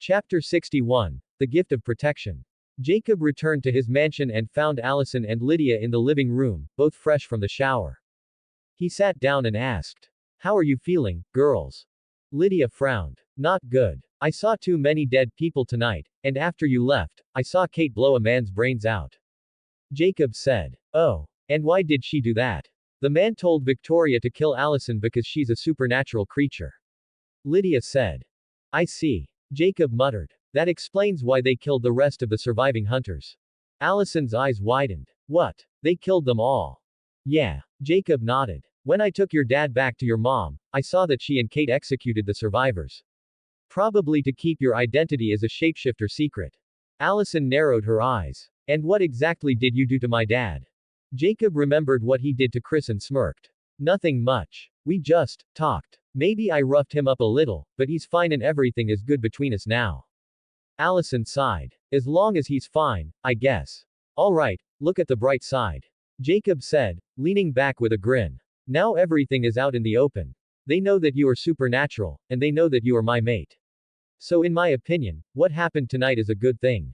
Chapter 61. The Gift of Protection. Jacob returned to his mansion and found Allison and Lydia in the living room, both fresh from the shower. He sat down and asked, "How are you feeling, girls?" Lydia frowned. "Not good. I saw too many dead people tonight, and after you left, I saw Kate blow a man's brains out." Jacob said, "Oh. And why did she do that?" "The man told Victoria to kill Allison because she's a supernatural creature." Lydia said. "I see." Jacob muttered. "That explains why they killed the rest of the surviving hunters." Allison's eyes widened. "What? They killed them all?" "Yeah." Jacob nodded. "When I took your dad back to your mom, I saw that she and Kate executed the survivors. Probably to keep your identity as a shapeshifter secret." Allison narrowed her eyes. "And what exactly did you do to my dad?" Jacob remembered what he did to Chris and smirked. "Nothing much. We just talked. Maybe I roughed him up a little, but he's fine and everything is good between us now." Allison sighed. "As long as he's fine, I guess." "All right, look at the bright side," Jacob said, leaning back with a grin. "Now everything is out in the open. They know that you are supernatural, and they know that you are my mate. So in my opinion, what happened tonight is a good thing."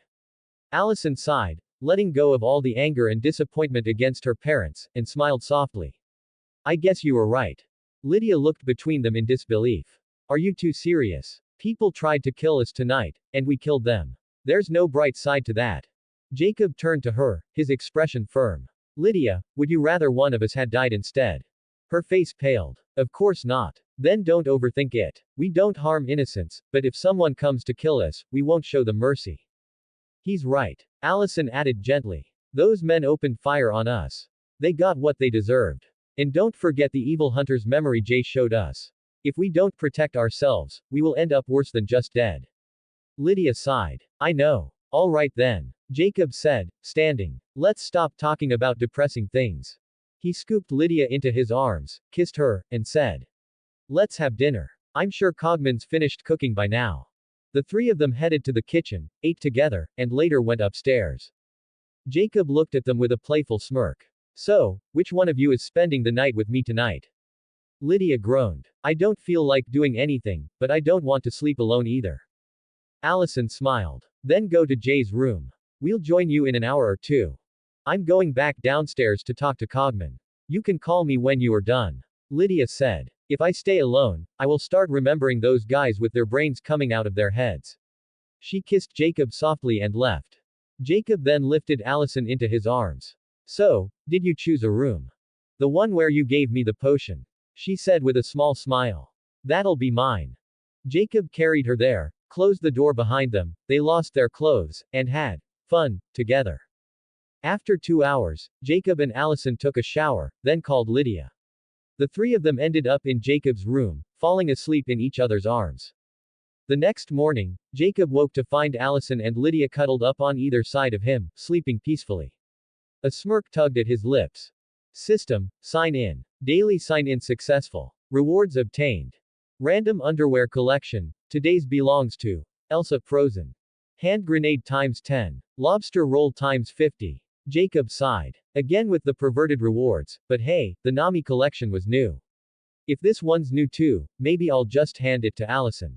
Allison sighed, letting go of all the anger and disappointment against her parents, and smiled softly. "I guess you were right." Lydia looked between them in disbelief. "Are you too serious? People tried to kill us tonight, and we killed them. There's no bright side to that." Jacob turned to her, his expression firm. "Lydia, would you rather one of us had died instead?" Her face paled. "Of course not. Then don't overthink it. We don't harm innocents, but if someone comes to kill us, we won't show them mercy." "He's right," Allison added gently. "Those men opened fire on us. They got what they deserved. And don't forget the evil hunter's memory Jay showed us. If we don't protect ourselves, we will end up worse than just dead." Lydia sighed. "I know. All right then," Jacob said, standing. "Let's stop talking about depressing things." He scooped Lydia into his arms, kissed her, and said, "Let's have dinner. I'm sure Cogman's finished cooking by now." The three of them headed to the kitchen, ate together, and later went upstairs. Jacob looked at them with a playful smirk. "So, which one of you is spending the night with me tonight?" Lydia groaned. "I don't feel like doing anything, but I don't want to sleep alone either." Allison smiled. "Then go to Jay's room. We'll join you in an hour or two. I'm going back downstairs to talk to Cogman. You can call me when you are done." Lydia said. "If I stay alone, I will start remembering those guys with their brains coming out of their heads." She kissed Jacob softly and left. Jacob then lifted Allison into his arms. "So, did you choose a room?" "The one where you gave me the potion," she said with a small smile. "That'll be mine." Jacob carried her there, closed the door behind them, they lost their clothes, and had fun together. After 2 hours, Jacob and Allison took a shower, then called Lydia. The three of them ended up in Jacob's room, falling asleep in each other's arms. The next morning, Jacob woke to find Allison and Lydia cuddled up on either side of him, sleeping peacefully. A smirk tugged at his lips. System, sign in. Daily sign in successful. Rewards obtained. Random underwear collection. Today's belongs to Elsa Frozen. Hand grenade times 10. Lobster roll times 50. Jacob sighed. Again with the perverted rewards, but hey, the Nami collection was new. If this one's new too, maybe I'll just hand it to Allison.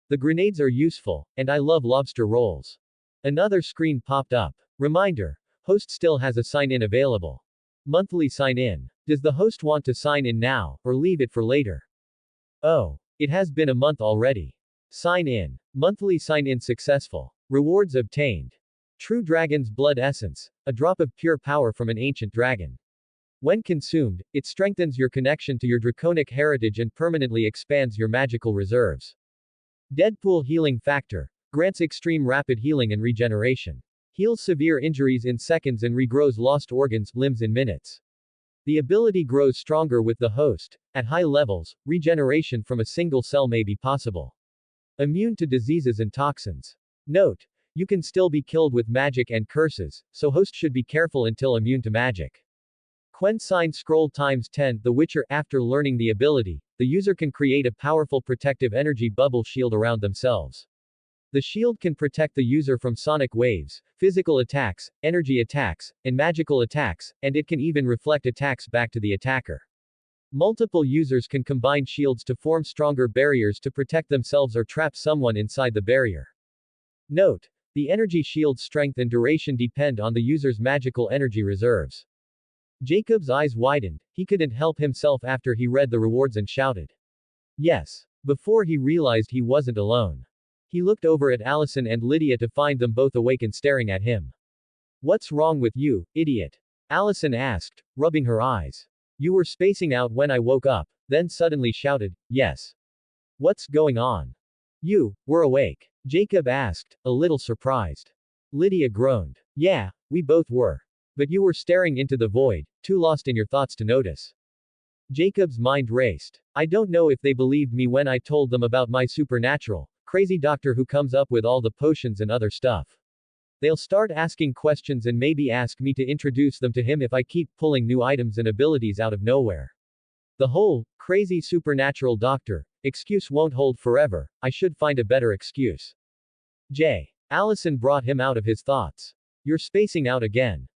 The grenades are useful, and I love lobster rolls. Another screen popped up. Reminder. Host still has a sign-in available. Monthly sign-in. Does the host want to sign in now, or leave it for later? Oh. It has been a month already. Sign in. Monthly sign-in successful. Rewards obtained. True Dragon's Blood Essence. A drop of pure power from an ancient dragon. When consumed, it strengthens your connection to your draconic heritage and permanently expands your magical reserves. Deadpool Healing Factor. Grants extreme rapid healing and regeneration. Heals severe injuries in seconds and regrows lost organs, limbs in minutes. The ability grows stronger with the host. At high levels, regeneration from a single cell may be possible. Immune to diseases and toxins. Note. You can still be killed with magic and curses, so host should be careful until immune to magic. Quen Sign Scroll times 10. The Witcher. After learning the ability, the user can create a powerful protective energy bubble shield around themselves. The shield can protect the user from sonic waves, physical attacks, energy attacks, and magical attacks, and it can even reflect attacks back to the attacker. Multiple users can combine shields to form stronger barriers to protect themselves or trap someone inside the barrier. Note: the energy shield's strength and duration depend on the user's magical energy reserves. Jacob's eyes widened, he couldn't help himself after he read the rewards and shouted. Yes. Before he realized he wasn't alone. He looked over at Allison and Lydia to find them both awake and staring at him. What's wrong with you, idiot? Allison asked, rubbing her eyes. You were spacing out when I woke up, then suddenly shouted, yes. What's going on? You were awake? Jacob asked, a little surprised. Lydia groaned. Yeah, we both were. But you were staring into the void, too lost in your thoughts to notice. Jacob's mind raced. I don't know if they believed me when I told them about my supernatural, crazy doctor who comes up with all the potions and other stuff. They'll start asking questions and maybe ask me to introduce them to him if I keep pulling new items and abilities out of nowhere. The whole, crazy supernatural doctor, excuse won't hold forever, I should find a better excuse. Allison brought him out of his thoughts. You're spacing out again.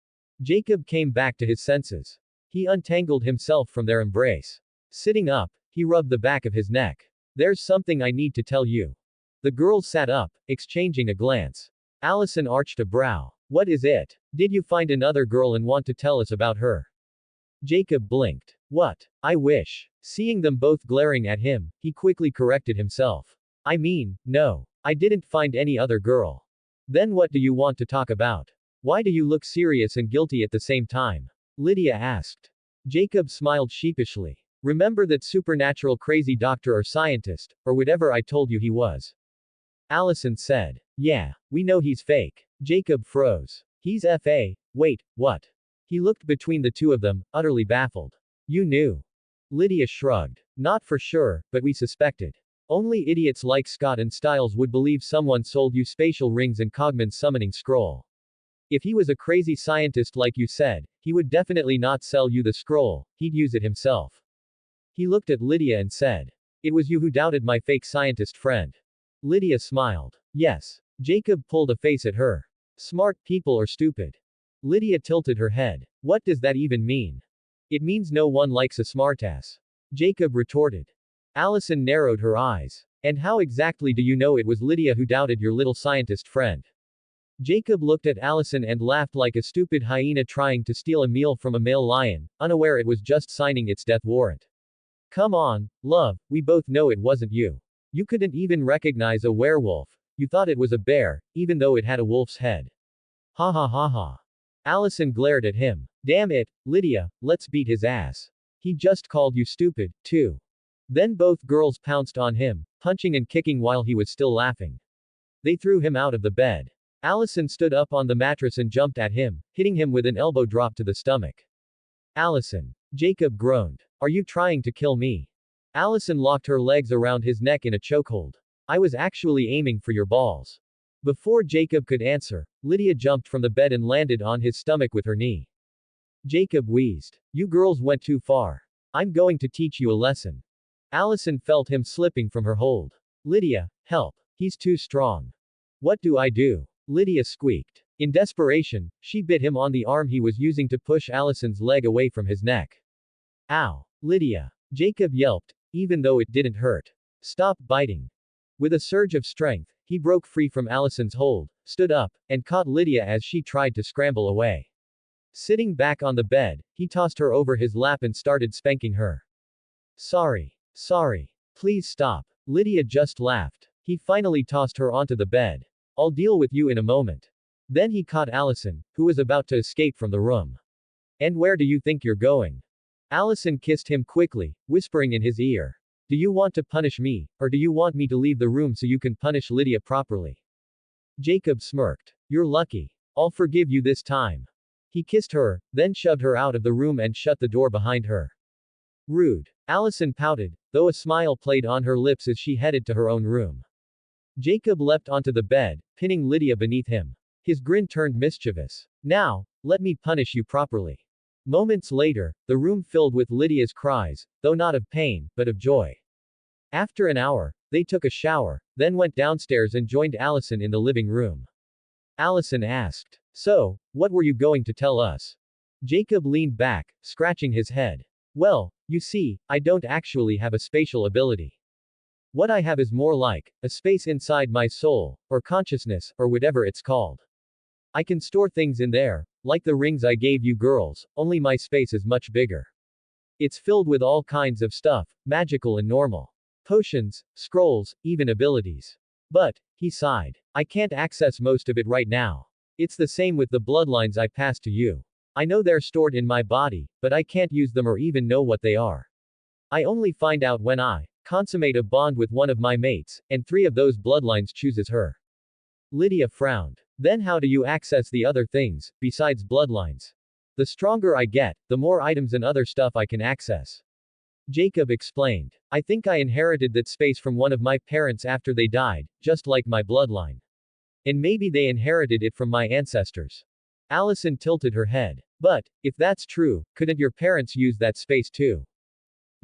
Jacob came back to his senses. He untangled himself from their embrace. Sitting up, he rubbed the back of his neck. There's something I need to tell you. The girls sat up, exchanging a glance. Allison arched a brow. What is it? Did you find another girl and want to tell us about her? Jacob blinked. What? I wish. Seeing them both glaring at him, he quickly corrected himself. I mean, no. I didn't find any other girl. Then what do you want to talk about? Why do you look serious and guilty at the same time? Lydia asked. Jacob smiled sheepishly. Remember that supernatural crazy doctor or scientist, or whatever I told you he was. Allison said. Yeah, we know he's fake. Jacob froze. He's FA. Wait, what? He looked between the two of them, utterly baffled. You knew. Lydia shrugged. Not for sure, but we suspected. Only idiots like Scott and Styles would believe someone sold you spatial rings and Cogman's summoning scroll. If he was a crazy scientist like you said, he would definitely not sell you the scroll, he'd use it himself. He looked at Lydia and said. It was you who doubted my fake scientist friend. Lydia smiled. Yes. Jacob pulled a face at her. Smart people are stupid. Lydia tilted her head. What does that even mean? It means no one likes a smartass. Jacob retorted. Allison narrowed her eyes. And how exactly do you know it was Lydia who doubted your little scientist friend? Jacob looked at Allison and laughed like a stupid hyena trying to steal a meal from a male lion, unaware it was just signing its death warrant. Come on, love, we both know it wasn't you. You couldn't even recognize a werewolf. You thought it was a bear, even though it had a wolf's head. Ha ha ha ha. Allison glared at him. Damn it, Lydia, let's beat his ass. He just called you stupid, too. Then both girls pounced on him, punching and kicking while he was still laughing. They threw him out of the bed. Allison stood up on the mattress and jumped at him, hitting him with an elbow drop to the stomach. Allison. Jacob groaned. Are you trying to kill me? Allison locked her legs around his neck in a chokehold. I was actually aiming for your balls. Before Jacob could answer, Lydia jumped from the bed and landed on his stomach with her knee. Jacob wheezed. You girls went too far. I'm going to teach you a lesson. Allison felt him slipping from her hold. Lydia, help. He's too strong. What do I do? Lydia squeaked. In desperation, she bit him on the arm he was using to push Allison's leg away from his neck. Ow. Lydia. Jacob yelped, even though it didn't hurt. Stop biting. With a surge of strength, he broke free from Allison's hold, stood up, and caught Lydia as she tried to scramble away. Sitting back on the bed, he tossed her over his lap and started spanking her. Sorry. Sorry. Please stop. Lydia just laughed. He finally tossed her onto the bed. I'll deal with you in a moment. Then he caught Allison, who was about to escape from the room. And where do you think you're going? Allison kissed him quickly, whispering in his ear. Do you want to punish me, or do you want me to leave the room so you can punish Lydia properly? Jacob smirked. You're lucky. I'll forgive you this time. He kissed her, then shoved her out of the room and shut the door behind her. Rude. Allison pouted, though a smile played on her lips as she headed to her own room. Jacob leapt onto the bed, pinning Lydia beneath him. His grin turned mischievous. Now, let me punish you properly. Moments later, the room filled with Lydia's cries, though not of pain, but of joy. After an hour, they took a shower, then went downstairs and joined Allison in the living room. Allison asked, So, what were you going to tell us? Jacob leaned back, scratching his head. Well, you see, I don't actually have a spatial ability. What I have is more like a space inside my soul, or consciousness, or whatever it's called. I can store things in there, like the rings I gave you girls, only my space is much bigger. It's filled with all kinds of stuff, magical and normal. Potions, scrolls, even abilities. But, he sighed, I can't access most of it right now. It's the same with the bloodlines I passed to you. I know they're stored in my body, but I can't use them or even know what they are. I only find out when I consummate a bond with one of my mates, and 3 of those bloodlines chooses her. Lydia frowned. Then how do you access the other things, besides bloodlines? The stronger I get, the more items and other stuff I can access. Jacob explained. I think I inherited that space from one of my parents after they died, just like my bloodline. And maybe they inherited it from my ancestors. Allison tilted her head. But, if that's true, couldn't your parents use that space too?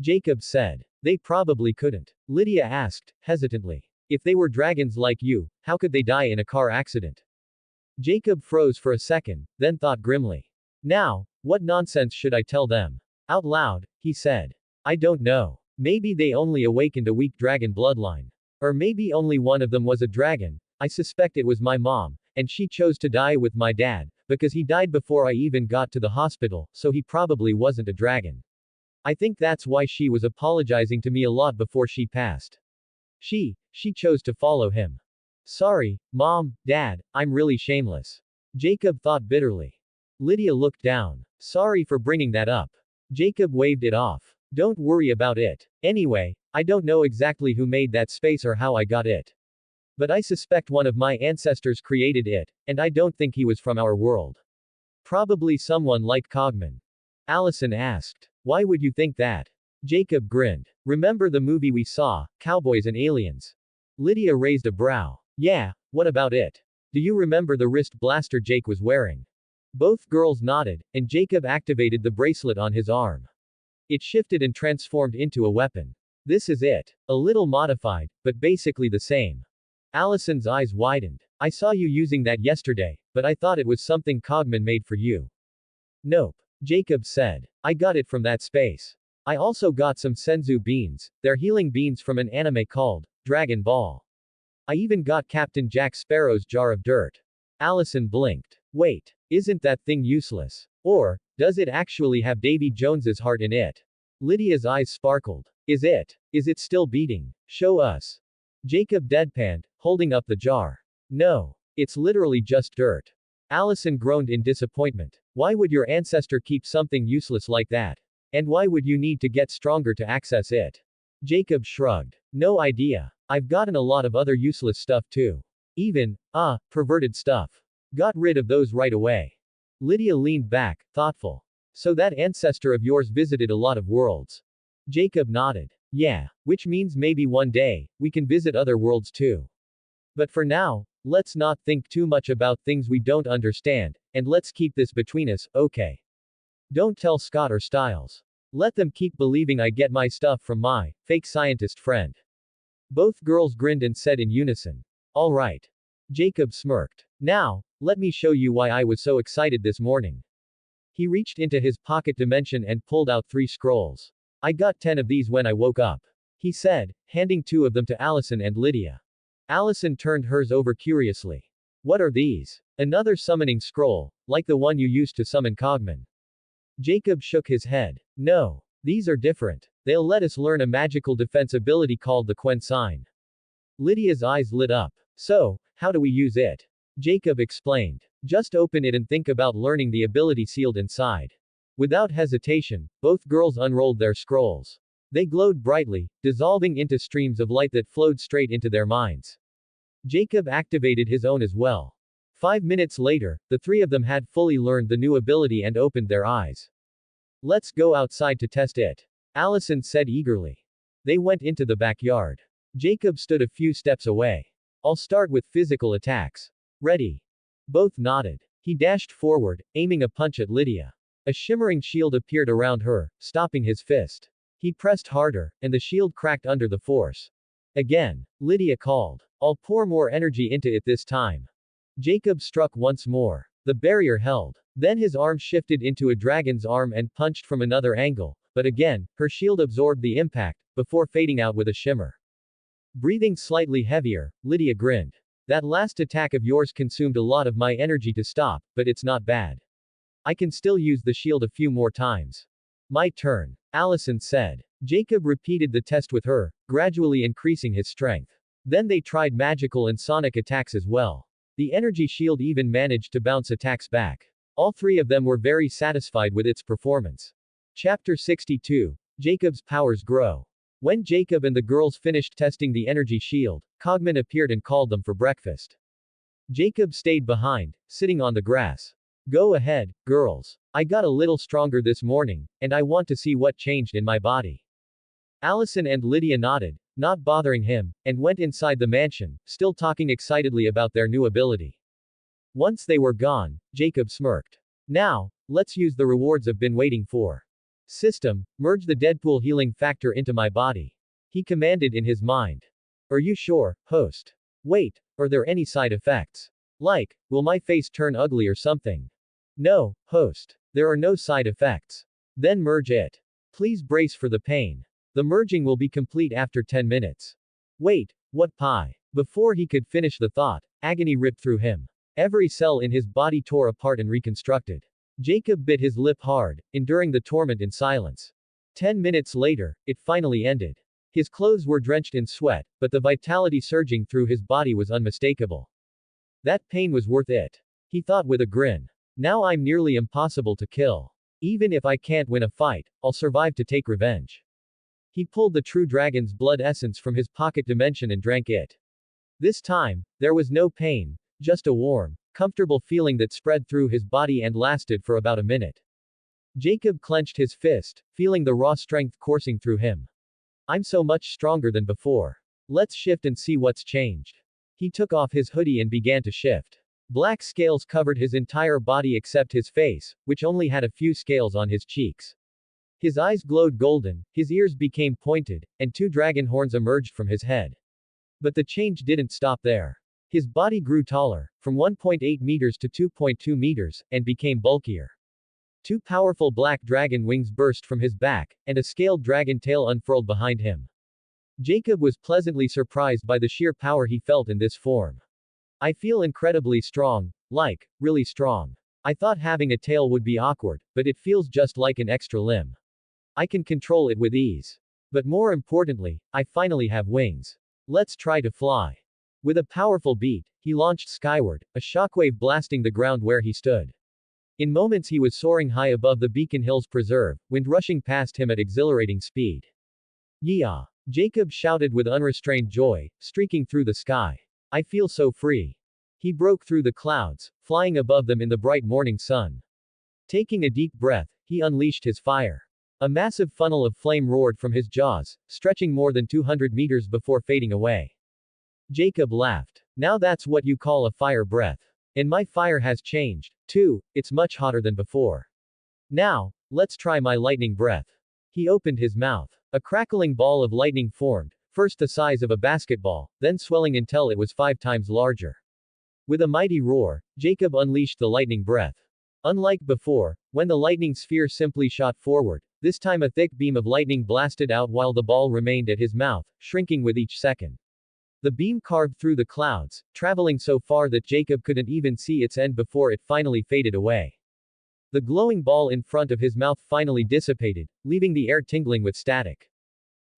Jacob said. They probably couldn't. Lydia asked, hesitantly. If they were dragons like you, how could they die in a car accident? Jacob froze for a second, then thought grimly. Now, what nonsense should I tell them? Out loud, he said. I don't know. Maybe they only awakened a weak dragon bloodline. Or maybe only one of them was a dragon. I suspect it was my mom, and she chose to die with my dad, because he died before I even got to the hospital, so he probably wasn't a dragon. I think that's why she was apologizing to me a lot before she passed. She chose to follow him. Sorry, Mom, Dad, I'm really shameless. Jacob thought bitterly. Lydia looked down. Sorry for bringing that up. Jacob waved it off. Don't worry about it. Anyway, I don't know exactly who made that space or how I got it. But I suspect one of my ancestors created it, and I don't think he was from our world. Probably someone like Cogman. Allison asked. Why would you think that? Jacob grinned. Remember the movie we saw, Cowboys and Aliens? Lydia raised a brow. Yeah, what about it? Do you remember the wrist blaster Jake was wearing? Both girls nodded, and Jacob activated the bracelet on his arm. It shifted and transformed into a weapon. This is it. A little modified, but basically the same. Allison's eyes widened. I saw you using that yesterday, but I thought it was something Cogman made for you. Nope. Jacob said. I got it from that space. I also got some senzu beans, they're healing beans from an anime called Dragon Ball. I even got Captain Jack Sparrow's jar of dirt. Allison blinked. Wait, isn't that thing useless? Or, does it actually have Davy Jones's heart in it? Lydia's eyes sparkled. Is it still beating? Show us. Jacob deadpanned, holding up the jar. No. It's literally just dirt. Allison groaned in disappointment. Why would your ancestor keep something useless like that? And why would you need to get stronger to access it? Jacob shrugged. No idea. I've gotten a lot of other useless stuff too. Even, perverted stuff. Got rid of those right away. Lydia leaned back, thoughtful. So that ancestor of yours visited a lot of worlds. Jacob nodded. Yeah, which means maybe one day, we can visit other worlds too. But for now, let's not think too much about things we don't understand, and let's keep this between us, okay? Don't tell Scott or Styles. Let them keep believing I get my stuff from my fake scientist friend. Both girls grinned and said in unison. All right. Jacob smirked. Now, let me show you why I was so excited this morning. He reached into his pocket dimension and pulled out 3 scrolls. I got 10 of these when I woke up. He said, handing 2 of them to Allison and Lydia. Allison turned hers over curiously. What are these? Another summoning scroll, like the one you used to summon Cogman. Jacob shook his head. No. These are different. They'll let us learn a magical defense ability called the Quen sign. Lydia's eyes lit up. So, how do we use it? Jacob explained. Just open it and think about learning the ability sealed inside. Without hesitation, both girls unrolled their scrolls. They glowed brightly, dissolving into streams of light that flowed straight into their minds. Jacob activated his own as well. 5 minutes later, the 3 of them had fully learned the new ability and opened their eyes. Let's go outside to test it. Allison said eagerly. They went into the backyard. Jacob stood a few steps away. I'll start with physical attacks. Ready? Both nodded. He dashed forward, aiming a punch at Lydia. A shimmering shield appeared around her, stopping his fist. He pressed harder, and the shield cracked under the force. Again, Lydia called. I'll pour more energy into it this time. Jacob struck once more. The barrier held. Then his arm shifted into a dragon's arm and punched from another angle, but again, her shield absorbed the impact, before fading out with a shimmer. Breathing slightly heavier, Lydia grinned. That last attack of yours consumed a lot of my energy to stop, but it's not bad. I can still use the shield a few more times. My turn, Allison said. Jacob repeated the test with her, gradually increasing his strength. Then they tried magical and sonic attacks as well. The energy shield even managed to bounce attacks back. All three of them were very satisfied with its performance. Chapter 62. Jacob's powers grow. When Jacob and the girls finished testing the energy shield, Cogman appeared and called them for breakfast. Jacob stayed behind, sitting on the grass. Go ahead, girls. I got a little stronger this morning, and I want to see what changed in my body. Allison and Lydia nodded, not bothering him, and went inside the mansion, still talking excitedly about their new ability. Once they were gone, Jacob smirked. Now, let's use the rewards I've been waiting for. System, merge the Deadpool healing factor into my body. He commanded in his mind. Are you sure, host? Wait, are there any side effects? Like, will my face turn ugly or something? No, host. There are no side effects. Then merge it. Please brace for the pain. The merging will be complete after 10 minutes. Wait, what pie? Before he could finish the thought, agony ripped through him. Every cell in his body tore apart and reconstructed. Jacob bit his lip hard, enduring the torment in silence. 10 minutes later, it finally ended. His clothes were drenched in sweat, but the vitality surging through his body was unmistakable. That pain was worth it. He thought with a grin. Now I'm nearly impossible to kill. Even if I can't win a fight, I'll survive to take revenge. He pulled the true dragon's blood essence from his pocket dimension and drank it. This time, there was no pain, just a warm, comfortable feeling that spread through his body and lasted for about a minute. Jacob clenched his fist, feeling the raw strength coursing through him. I'm so much stronger than before. Let's shift and see what's changed. He took off his hoodie and began to shift. Black scales covered his entire body except his face, which only had a few scales on his cheeks. His eyes glowed golden, his ears became pointed, and 2 dragon horns emerged from his head. But the change didn't stop there. His body grew taller, from 1.8 meters to 2.2 meters, and became bulkier. 2 powerful black dragon wings burst from his back, and a scaled dragon tail unfurled behind him. Jacob was pleasantly surprised by the sheer power he felt in this form. I feel incredibly strong, like, really strong. I thought having a tail would be awkward, but it feels just like an extra limb. I can control it with ease. But more importantly, I finally have wings. Let's try to fly. With a powerful beat, he launched skyward, a shockwave blasting the ground where he stood. In moments he was soaring high above the Beacon Hills Preserve, wind rushing past him at exhilarating speed. Yeehaw! Jacob shouted with unrestrained joy, streaking through the sky. I feel so free. He broke through the clouds, flying above them in the bright morning sun. Taking a deep breath, he unleashed his fire. A massive funnel of flame roared from his jaws, stretching more than 200 meters before fading away. Jacob laughed. Now that's what you call a fire breath. And my fire has changed, too, it's much hotter than before. Now, let's try my lightning breath. He opened his mouth. A crackling ball of lightning formed, first the size of a basketball, then swelling until it was 5 times larger. With a mighty roar, Jacob unleashed the lightning breath. Unlike before, when the lightning sphere simply shot forward, this time a thick beam of lightning blasted out while the ball remained at his mouth, shrinking with each second. The beam carved through the clouds, traveling so far that Jacob couldn't even see its end before it finally faded away. The glowing ball in front of his mouth finally dissipated, leaving the air tingling with static.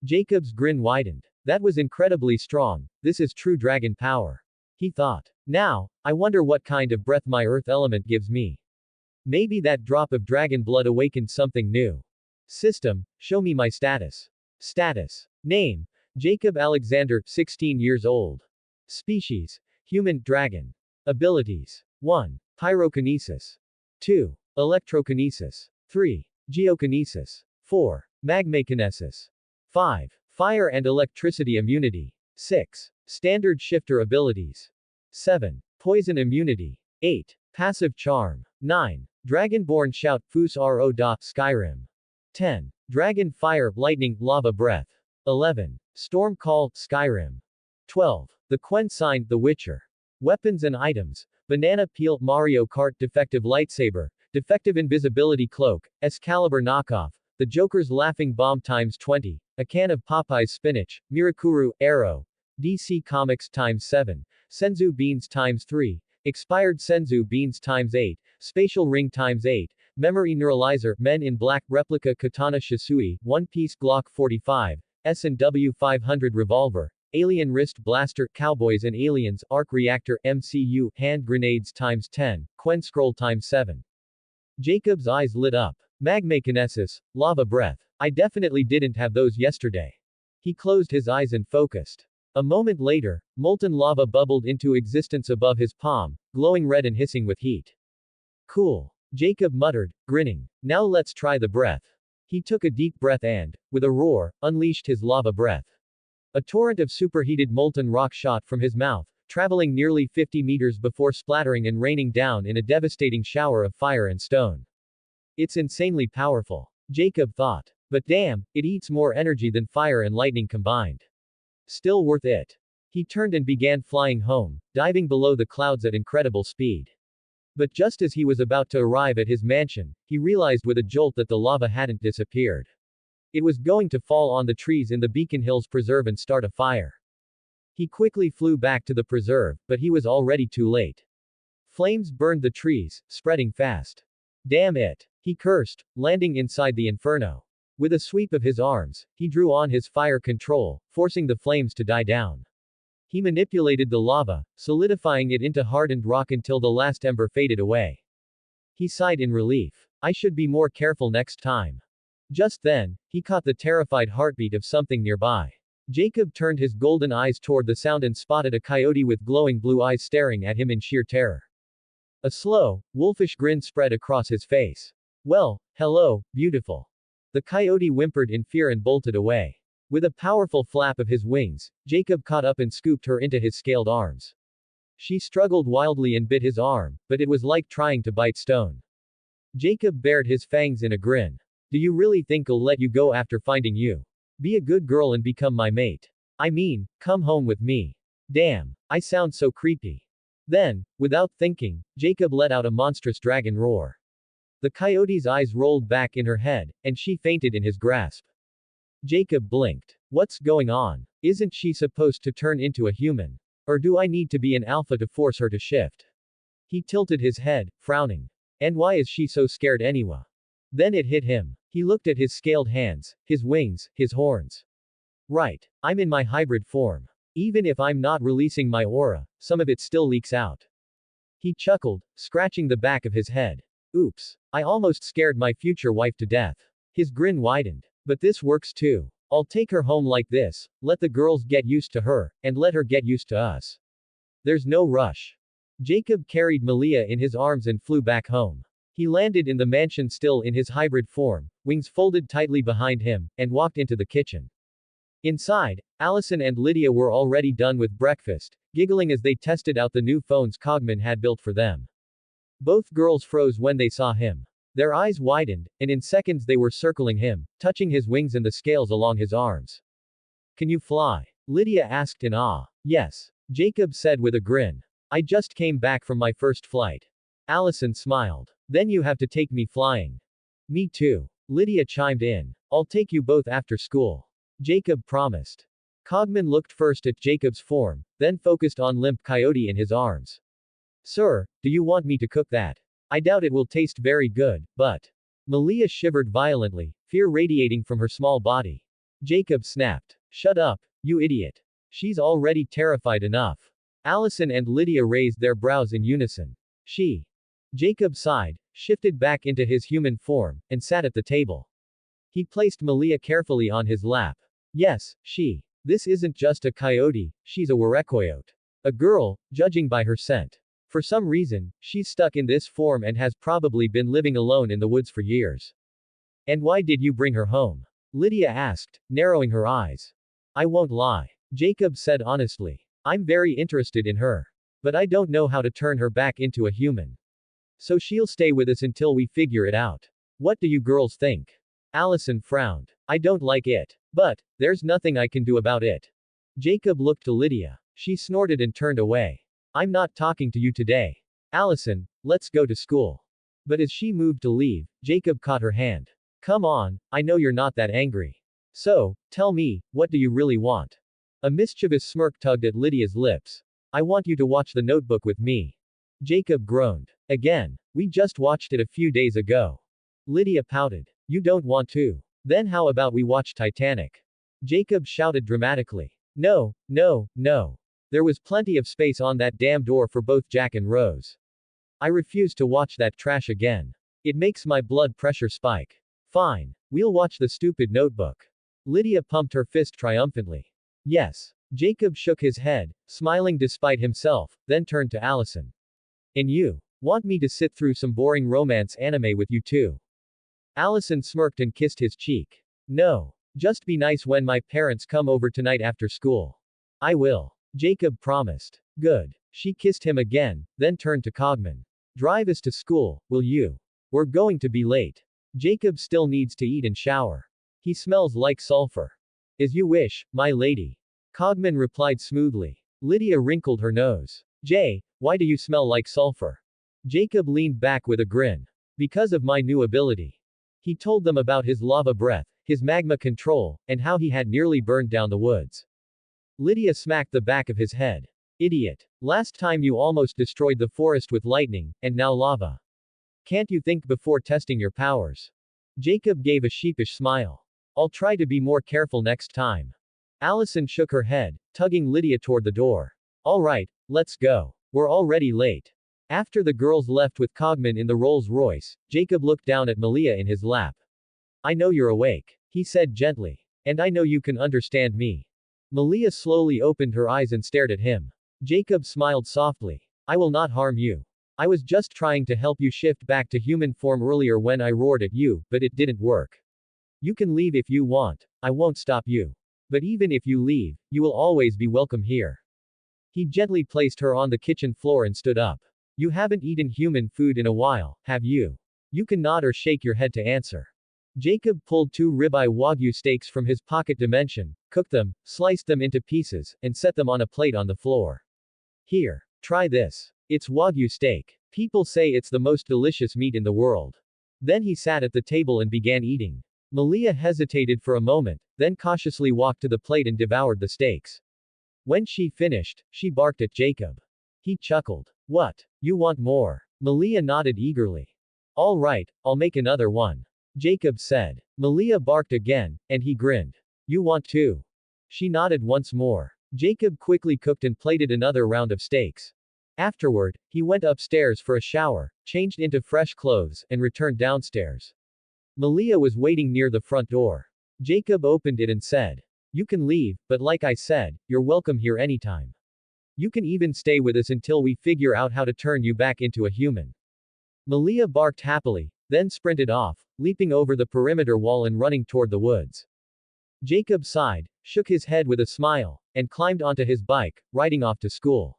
Jacob's grin widened. That was incredibly strong, this is true dragon power. He thought. Now, I wonder what kind of breath my earth element gives me. Maybe that drop of dragon blood awakened something new. System, show me my status. Status. Name. Jacob Alexander, 16 years old. Species. Human, dragon. Abilities. 1. Pyrokinesis. 2. Electrokinesis. 3. Geokinesis. 4. Magmakinesis. 5. Fire and electricity immunity. 6. Standard shifter abilities. 7. Poison immunity. 8. Passive charm. 9. Dragonborn shout Fus Ro Da Skyrim. 10. Dragon fire, lightning, lava breath. 11. Storm call, Skyrim. 12. The Quen sign, The Witcher. Weapons and items. Banana peel, Mario Kart, defective lightsaber, defective invisibility cloak, Excalibur knockoff, the Joker's laughing bomb times 20, a can of Popeye's spinach, Mirakuru, arrow, DC Comics times 7. Senzu Beans times 3. Expired Senzu Beans times 8. Spatial Ring times 8. Memory Neuralizer, Men in Black Replica Katana Shisui, One Piece Glock 45, S&W 500 Revolver, Alien Wrist Blaster, Cowboys and Aliens, Arc Reactor, MCU, Hand Grenades times 10, Quen Scroll times 7. Jacob's eyes lit up. Magmakinesis, Lava Breath. I definitely didn't have those yesterday. He closed his eyes and focused. A moment later, molten lava bubbled into existence above his palm, glowing red and hissing with heat. Cool. Jacob muttered, grinning. Now let's try the breath. He took a deep breath and, with a roar, unleashed his lava breath. A torrent of superheated molten rock shot from his mouth, traveling nearly 50 meters before splattering and raining down in a devastating shower of fire and stone. It's insanely powerful, Jacob thought. But damn, it eats more energy than fire and lightning combined. Still worth it. He turned and began flying home, diving below the clouds at incredible speed. But just as he was about to arrive at his mansion, he realized with a jolt that the lava hadn't disappeared. It was going to fall on the trees in the Beacon Hills Preserve and start a fire. He quickly flew back to the preserve, but he was already too late. Flames burned the trees, spreading fast. Damn it! He cursed, landing inside the inferno. With a sweep of his arms, he drew on his fire control, forcing the flames to die down. He manipulated the lava, solidifying it into hardened rock until the last ember faded away. He sighed in relief. I should be more careful next time. Just then, he caught the terrified heartbeat of something nearby. Jacob turned his golden eyes toward the sound and spotted a coyote with glowing blue eyes staring at him in sheer terror. A slow, wolfish grin spread across his face. Well, hello, beautiful. The coyote whimpered in fear and bolted away. With a powerful flap of his wings, Jacob caught up and scooped her into his scaled arms. She struggled wildly and bit his arm, but it was like trying to bite stone. Jacob bared his fangs in a grin. Do you really think I'll let you go after finding you? Be a good girl and become my mate. I mean, come home with me. Damn, I sound so creepy. Then, without thinking, Jacob let out a monstrous dragon roar. The coyote's eyes rolled back in her head, and she fainted in his grasp. Jacob blinked. What's going on? Isn't she supposed to turn into a human? Or do I need to be an alpha to force her to shift? He tilted his head, frowning. And why is she so scared anyway? Then it hit him. He looked at his scaled hands, his wings, his horns. Right. I'm in my hybrid form. Even if I'm not releasing my aura, some of it still leaks out. He chuckled, scratching the back of his head. Oops. I almost scared my future wife to death. His grin widened. But this works too. I'll take her home like this, let the girls get used to her, and let her get used to us. There's no rush. Jacob carried Malia in his arms and flew back home. He landed in the mansion still in his hybrid form, wings folded tightly behind him, and walked into the kitchen. Inside, Allison and Lydia were already done with breakfast, giggling as they tested out the new phones Cogman had built for them. Both girls froze when they saw him. Their eyes widened, and in seconds they were circling him, touching his wings and the scales along his arms. Can you fly? Lydia asked in awe. Yes. Jacob said with a grin. I just came back from my first flight. Allison smiled. Then you have to take me flying. Me too. Lydia chimed in. I'll take you both after school. Jacob promised. Cogman looked first at Jacob's form, then focused on limp coyote in his arms. Sir, do you want me to cook that? I doubt it will taste very good, but. Malia shivered violently, fear radiating from her small body. Jacob snapped. Shut up, you idiot. She's already terrified enough. Allison and Lydia raised their brows in unison. She. Jacob sighed, shifted back into his human form, and sat at the table. He placed Malia carefully on his lap. Yes, she. This isn't just a coyote, she's a werecoyote. A girl, judging by her scent. For some reason, she's stuck in this form and has probably been living alone in the woods for years. And why did you bring her home? Lydia asked, narrowing her eyes. I won't lie. Jacob said honestly. I'm very interested in her. But I don't know how to turn her back into a human. So she'll stay with us until we figure it out. What do you girls think? Allison frowned. I don't like it. But, there's nothing I can do about it. Jacob looked to Lydia. She snorted and turned away. I'm not talking to you today. Allison, let's go to school. But as she moved to leave, Jacob caught her hand. Come on, I know you're not that angry. So, tell me, what do you really want? A mischievous smirk tugged at Lydia's lips. I want you to watch the notebook with me. Jacob groaned. Again. We just watched it a few days ago. Lydia pouted. You don't want to. Then how about we watch Titanic? Jacob shouted dramatically. No, no, no. There was plenty of space on that damn door for both Jack and Rose. I refuse to watch that trash again. It makes my blood pressure spike. Fine. We'll watch the stupid notebook. Lydia pumped her fist triumphantly. Yes. Jacob shook his head, smiling despite himself, then turned to Allison. And you? Want me to sit through some boring romance anime with you too? Allison smirked and kissed his cheek. No. Just be nice when my parents come over tonight after school. I will. Jacob promised. Good. She kissed him again, then turned to Cogman. Drive us to school, will you? We're going to be late. Jacob still needs to eat and shower. He smells like sulfur. As you wish, my lady. Cogman replied smoothly. Lydia wrinkled her nose. Jay, why do you smell like sulfur? Jacob leaned back with a grin. Because of my new ability. He told them about his lava breath, his magma control, and how he had nearly burned down the woods. Lydia smacked the back of his head. Idiot. Last time you almost destroyed the forest with lightning, and now lava. Can't you think before testing your powers? Jacob gave a sheepish smile. I'll try to be more careful next time. Allison shook her head, tugging Lydia toward the door. All right, let's go. We're already late. After the girls left with Cogman in the Rolls-Royce, Jacob looked down at Malia in his lap. I know you're awake, he said gently. And I know you can understand me. Malia slowly opened her eyes and stared at him. Jacob smiled softly. I will not harm you. I was just trying to help you shift back to human form earlier when I roared at you, but it didn't work. You can leave if you want. I won't stop you. But even if you leave, you will always be welcome here. He gently placed her on the kitchen floor and stood up. You haven't eaten human food in a while, have you? You can nod or shake your head to answer. Jacob pulled 2 ribeye Wagyu steaks from his pocket dimension, cooked them, sliced them into pieces, and set them on a plate on the floor. Here. Try this. It's Wagyu steak. People say it's the most delicious meat in the world. Then he sat at the table and began eating. Malia hesitated for a moment, then cautiously walked to the plate and devoured the steaks. When she finished, she barked at Jacob. He chuckled. What? You want more? Malia nodded eagerly. All right, I'll make another one. Jacob said. Malia barked again, and he grinned. You want two? She nodded once more. Jacob quickly cooked and plated another round of steaks. Afterward, he went upstairs for a shower, changed into fresh clothes, and returned downstairs. Malia was waiting near the front door. Jacob opened it and said, You can leave, but like I said, you're welcome here anytime. You can even stay with us until we figure out how to turn you back into a human. Malia barked happily, then sprinted off, leaping over the perimeter wall and running toward the woods. Jacob sighed, shook his head with a smile, and climbed onto his bike, riding off to school.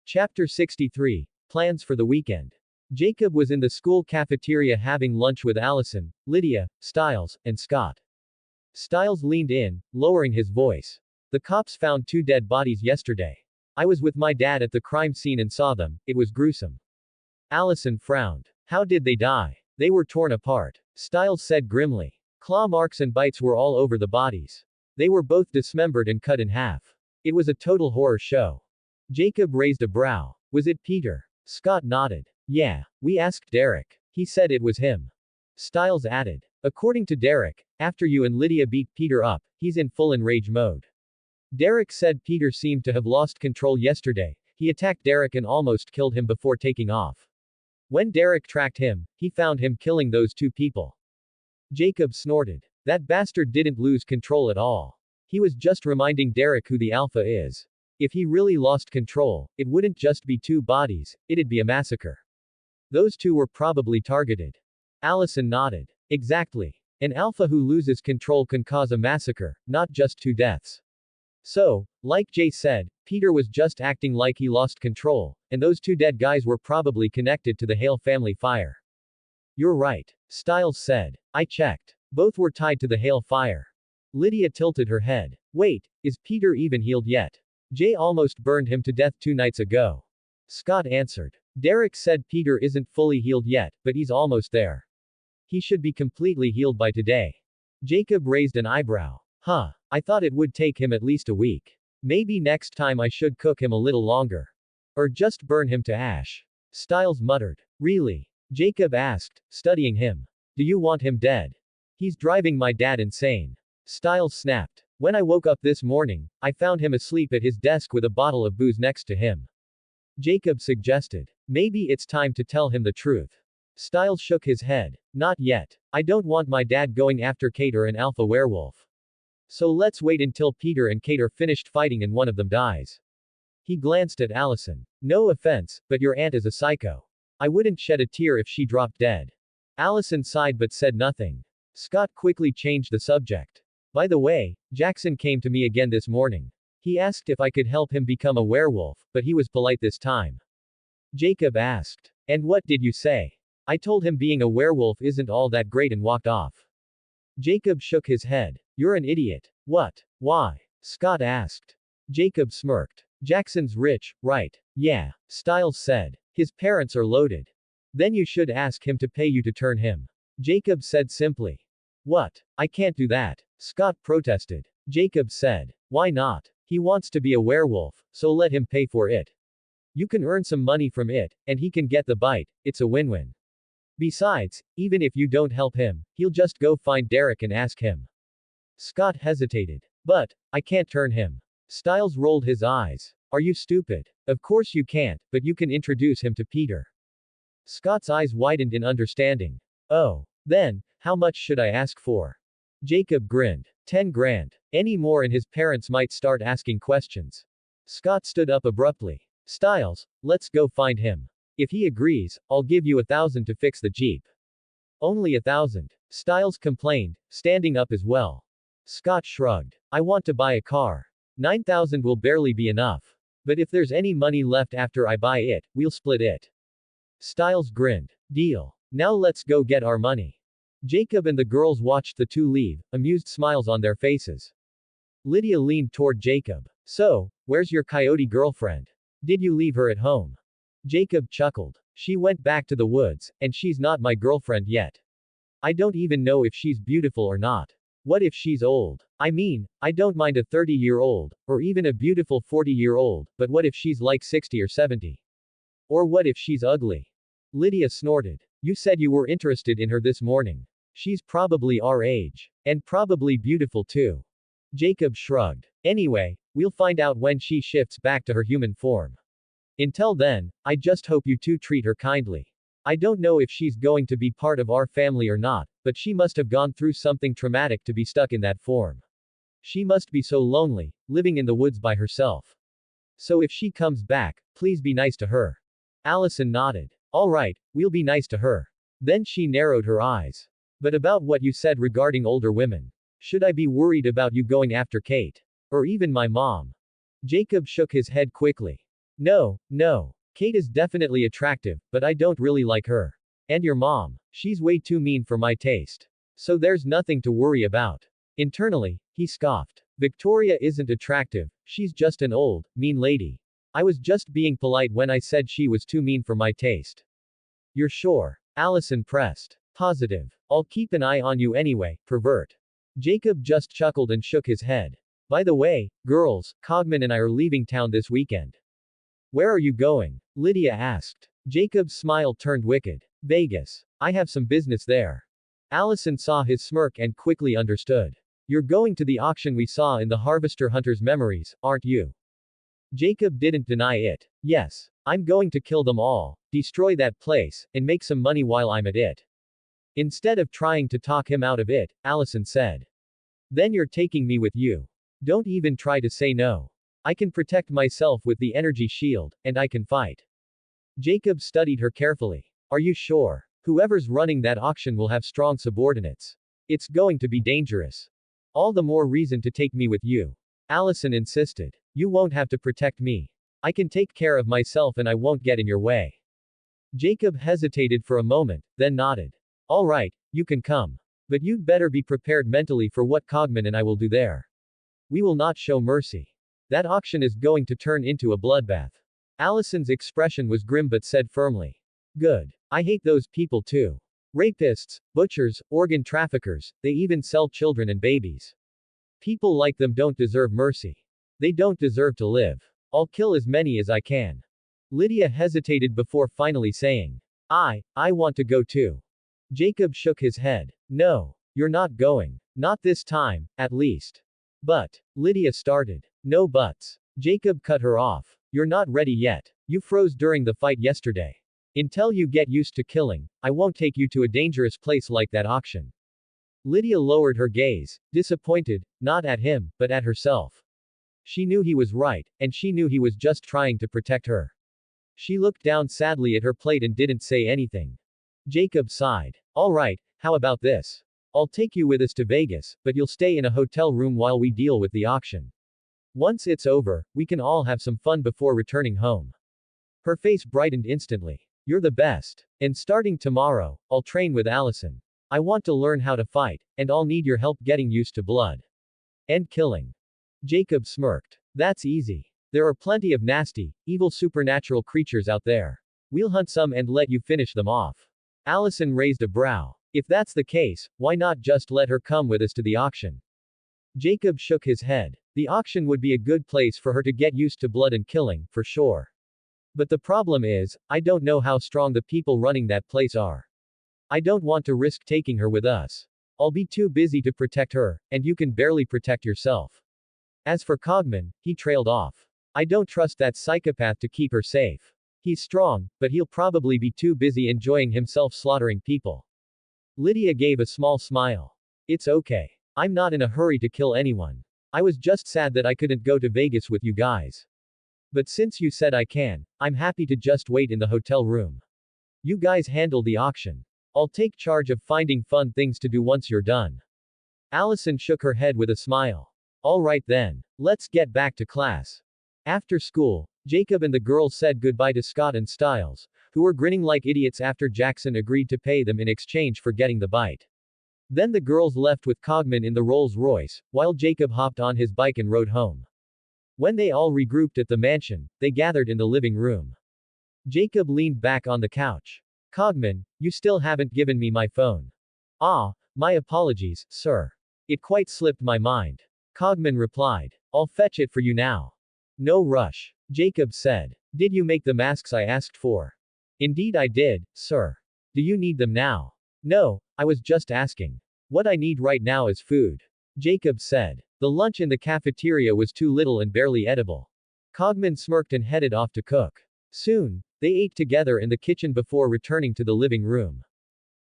Chapter 63. Plans for the weekend. Jacob was in the school cafeteria having lunch with Allison, Lydia, Stiles, and Scott. Stiles leaned in, lowering his voice. The cops found 2 dead bodies yesterday. I was with my dad at the crime scene and saw them. It was gruesome. Allison frowned. How did they die? They were torn apart. Stiles said grimly. Claw marks and bites were all over the bodies. They were both dismembered and cut in half. It was a total horror show. Jacob raised a brow. Was it Peter? Scott nodded. Yeah, we asked Derek. He said it was him. Stiles added. According to Derek, after you and Lydia beat Peter up, he's in full enrage mode. Derek said Peter seemed to have lost control yesterday. He attacked Derek and almost killed him before taking off. When Derek tracked him, he found him killing those 2 people. Jacob snorted. That bastard didn't lose control at all. He was just reminding Derek who the Alpha is. If he really lost control, it wouldn't just be 2 bodies, it'd be a massacre. Those 2 were probably targeted. Allison nodded. Exactly. An Alpha who loses control can cause a massacre, not just 2 deaths. So, like Jay said, Peter was just acting like he lost control, and those 2 dead guys were probably connected to the Hale family fire. You're right. Stiles said. I checked. Both were tied to the Hale fire. Lydia tilted her head. Wait, is Peter even healed yet? Jay almost burned him to death 2 nights ago. Scott answered. Derek said Peter isn't fully healed yet, but he's almost there. He should be completely healed by today. Jacob raised an eyebrow. Huh. I thought it would take him at least a week. Maybe next time I should cook him a little longer. Or just burn him to ash. Styles muttered. Really? Jacob asked, studying him. Do you want him dead? He's driving my dad insane. Styles snapped. When I woke up this morning, I found him asleep at his desk with a bottle of booze next to him. Jacob suggested. Maybe it's time to tell him the truth. Styles shook his head. Not yet. I don't want my dad going after Kate or an alpha werewolf. So let's wait until Peter and Kate are finished fighting and one of them dies. He glanced at Allison. No offense, but your aunt is a psycho. I wouldn't shed a tear if she dropped dead. Allison sighed but said nothing. Scott quickly changed the subject. By the way, Jackson came to me again this morning. He asked if I could help him become a werewolf, but he was polite this time. Jacob asked. And what did you say? I told him being a werewolf isn't all that great and walked off. Jacob shook his head. You're an idiot. What? Why? Scott asked. Jacob smirked. Jackson's rich, right? Yeah, Styles said. His parents are loaded. Then you should ask him to pay you to turn him. Jacob said simply. What? I can't do that. Scott protested. Jacob said. Why not? He wants to be a werewolf, so let him pay for it. You can earn some money from it, and he can get the bite. It's a win-win. Besides, even if you don't help him, he'll just go find Derek and ask him. Scott hesitated. But, I can't turn him. Styles rolled his eyes. Are you stupid? Of course you can't, but you can introduce him to Peter. Scott's eyes widened in understanding. Oh. Then, how much should I ask for? Jacob grinned. 10 grand. Any more and his parents might start asking questions. Scott stood up abruptly. Styles, let's go find him. If he agrees, I'll give you 1,000 to fix the Jeep. Only 1,000. Styles complained, standing up as well. Scott shrugged. I want to buy a car. 9,000 will barely be enough. But if there's any money left after I buy it, we'll split it. Styles grinned. Deal. Now let's go get our money. Jacob and the girls watched the two leave, amused smiles on their faces. Lydia leaned toward Jacob. So, where's your coyote girlfriend? Did you leave her at home? Jacob chuckled. She went back to the woods, and she's not my girlfriend yet. I don't even know if she's beautiful or not. What if she's old? I mean, I don't mind a 30-year-old, or even a beautiful 40-year-old, but what if she's like 60 or 70? Or what if she's ugly? Lydia snorted. You said you were interested in her this morning. She's probably our age. And probably beautiful too. Jacob shrugged. Anyway, we'll find out when she shifts back to her human form. Until then, I just hope you two treat her kindly. I don't know if she's going to be part of our family or not, but she must have gone through something traumatic to be stuck in that form. She must be so lonely, living in the woods by herself. So if she comes back, please be nice to her. Allison nodded. All right, we'll be nice to her. Then she narrowed her eyes. But about what you said regarding older women. Should I be worried about you going after Kate? Or even my mom? Jacob shook his head quickly. No. Kate is definitely attractive, but I don't really like her. And your mom. She's way too mean for my taste. So there's nothing to worry about. Internally, he scoffed. Victoria isn't attractive, she's just an old, mean lady. I was just being polite when I said she was too mean for my taste. You're sure? Allison pressed. Positive. I'll keep an eye on you anyway, pervert. Jacob just chuckled and shook his head. By the way, girls, Cogman and I are leaving town this weekend. Where are you going? Lydia asked. Jacob's smile turned wicked. Vegas. I have some business there. Allison saw his smirk and quickly understood. You're going to the auction we saw in the Harvester Hunter's Memories, aren't you? Jacob didn't deny it. Yes. I'm going to kill them all, destroy that place, and make some money while I'm at it. Instead of trying to talk him out of it, Allison said. Then you're taking me with you. Don't even try to say no. I can protect myself with the energy shield, and I can fight. Jacob studied her carefully. Are you sure? Whoever's running that auction will have strong subordinates. It's going to be dangerous. All the more reason to take me with you. Allison insisted. You won't have to protect me. I can take care of myself and I won't get in your way. Jacob hesitated for a moment, then nodded. All right, you can come. But you'd better be prepared mentally for what Cogman and I will do there. We will not show mercy. That auction is going to turn into a bloodbath. Allison's expression was grim but said firmly. Good. I hate those people too. Rapists, butchers, organ traffickers, they even sell children and babies. People like them don't deserve mercy. They don't deserve to live. I'll kill as many as I can. Lydia hesitated before finally saying, I want to go too. Jacob shook his head. No, you're not going. Not this time, at least. But, Lydia started. No buts. Jacob cut her off. You're not ready yet. You froze during the fight yesterday. Until you get used to killing, I won't take you to a dangerous place like that auction. Lydia lowered her gaze, disappointed, not at him, but at herself. She knew he was right, and she knew he was just trying to protect her. She looked down sadly at her plate and didn't say anything. Jacob sighed. All right, how about this? I'll take you with us to Vegas, but you'll stay in a hotel room while we deal with the auction. Once it's over, we can all have some fun before returning home. Her face brightened instantly. You're the best. And starting tomorrow, I'll train with Allison. I want to learn how to fight, and I'll need your help getting used to blood and killing. Jacob smirked. That's easy. There are plenty of nasty, evil supernatural creatures out there. We'll hunt some and let you finish them off. Allison raised a brow. If that's the case, why not just let her come with us to the auction? Jacob shook his head. The auction would be a good place for her to get used to blood and killing, for sure. But the problem is, I don't know how strong the people running that place are. I don't want to risk taking her with us. I'll be too busy to protect her, and you can barely protect yourself. As for Cogman, he trailed off. I don't trust that psychopath to keep her safe. He's strong, but he'll probably be too busy enjoying himself slaughtering people. Lydia gave a small smile. It's okay. I'm not in a hurry to kill anyone. I was just sad that I couldn't go to Vegas with you guys. But since you said I can, I'm happy to just wait in the hotel room. You guys handle the auction. I'll take charge of finding fun things to do once you're done. Allison shook her head with a smile. All right then. Let's get back to class. After school, Jacob and the girls said goodbye to Scott and Styles, who were grinning like idiots after Jackson agreed to pay them in exchange for getting the bite. Then the girls left with Cogman in the Rolls-Royce, while Jacob hopped on his bike and rode home. When they all regrouped at the mansion, they gathered in the living room. Jacob leaned back on the couch. Cogman, you still haven't given me my phone. Ah, my apologies, sir. It quite slipped my mind. Cogman replied. I'll fetch it for you now. No rush. Jacob said. Did you make the masks I asked for? Indeed I did, sir. Do you need them now? No, I was just asking. What I need right now is food. Jacob said. The lunch in the cafeteria was too little and barely edible. Cogman smirked and headed off to cook. Soon, they ate together in the kitchen before returning to the living room.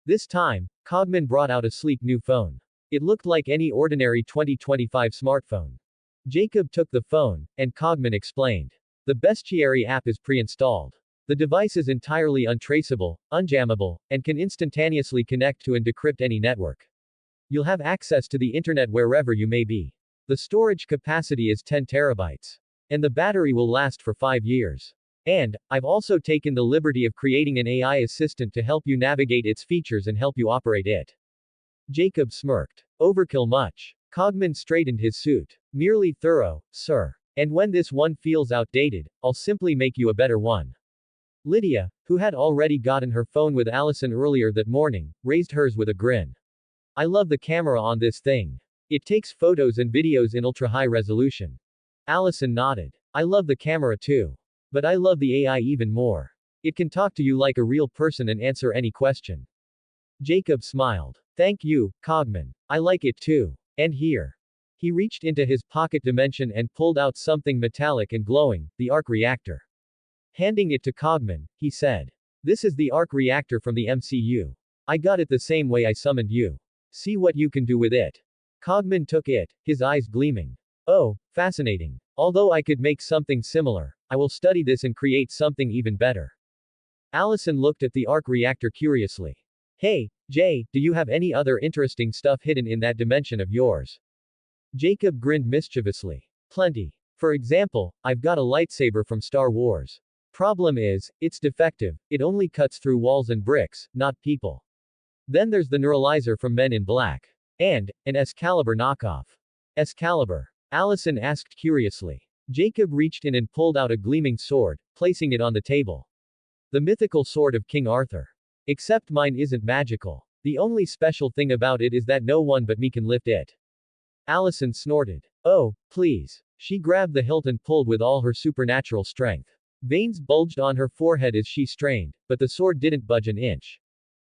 This time, Cogman brought out a sleek new phone. It looked like any ordinary 2025 smartphone. Jacob took the phone, and Cogman explained. The Bestiary app is pre-installed. The device is entirely untraceable, unjammable, and can instantaneously connect to and decrypt any network. You'll have access to the internet wherever you may be. The storage capacity is 10 terabytes. And the battery will last for 5 years. And, I've also taken the liberty of creating an AI assistant to help you navigate its features and help you operate it. Jacob smirked. Overkill much. Cogman straightened his suit. Merely thorough, sir. And when this one feels outdated, I'll simply make you a better one. Lydia, who had already gotten her phone with Allison earlier that morning, raised hers with a grin. I love the camera on this thing. It takes photos and videos in ultra-high resolution. Allison nodded. I love the camera too. But I love the AI even more. It can talk to you like a real person and answer any question. Jacob smiled. Thank you, Cogman. I like it too. And here. He reached into his pocket dimension and pulled out something metallic and glowing, the arc reactor. Handing it to Cogman, he said. This is the arc reactor from the MCU. I got it the same way I summoned you. See what you can do with it. Cogman took it, his eyes gleaming. Oh, fascinating. Although I could make something similar, I will study this and create something even better. Allison looked at the arc reactor curiously. Hey, Jay, do you have any other interesting stuff hidden in that dimension of yours? Jacob grinned mischievously. Plenty. For example, I've got a lightsaber from Star Wars. Problem is, it's defective, it only cuts through walls and bricks, not people. Then there's the neuralizer from Men in Black. And, an Excalibur knockoff. Excalibur? Allison asked curiously. Jacob reached in and pulled out a gleaming sword, placing it on the table. The mythical sword of King Arthur. Except mine isn't magical. The only special thing about it is that no one but me can lift it. Allison snorted. Oh, please. She grabbed the hilt and pulled with all her supernatural strength. Veins bulged on her forehead as she strained, but the sword didn't budge an inch.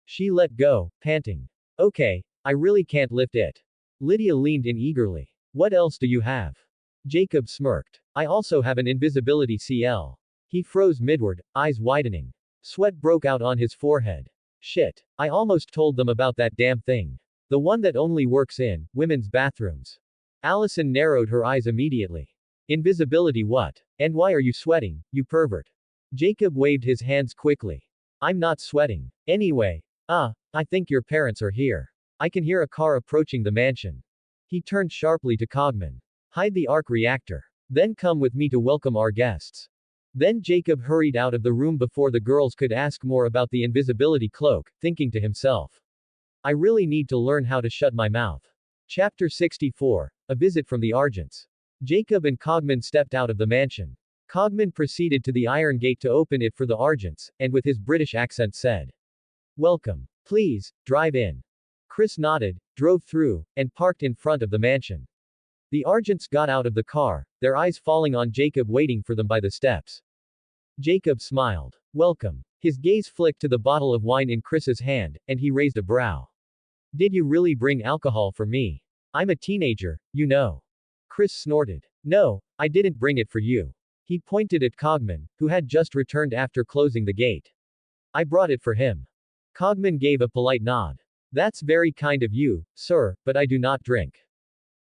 She let go, panting. Okay, I really can't lift it. Lydia leaned in eagerly. What else do you have? Jacob smirked. I also have an invisibility CL. He froze midward, eyes widening. Sweat broke out on his forehead. Shit. I almost told them about that damn thing. The one that only works in women's bathrooms. Allison narrowed her eyes immediately. Invisibility what? And why are you sweating, you pervert? Jacob waved his hands quickly. I'm not sweating. Anyway. I think your parents are here. I can hear a car approaching the mansion. He turned sharply to Cogman. Hide the arc reactor. Then come with me to welcome our guests. Then Jacob hurried out of the room before the girls could ask more about the invisibility cloak, thinking to himself. I really need to learn how to shut my mouth. Chapter 64. A visit from the Argents. Jacob and Cogman stepped out of the mansion. Cogman proceeded to the iron gate to open it for the Argents, and with his British accent said, Welcome. Please, drive in. Chris nodded, drove through, and parked in front of the mansion. The Argents got out of the car, their eyes falling on Jacob waiting for them by the steps. Jacob smiled. Welcome. His gaze flicked to the bottle of wine in Chris's hand, and he raised a brow. Did you really bring alcohol for me? I'm a teenager, you know. Chris snorted. No, I didn't bring it for you. He pointed at Cogman, who had just returned after closing the gate. I brought it for him. Cogman gave a polite nod. That's very kind of you, sir, but I do not drink.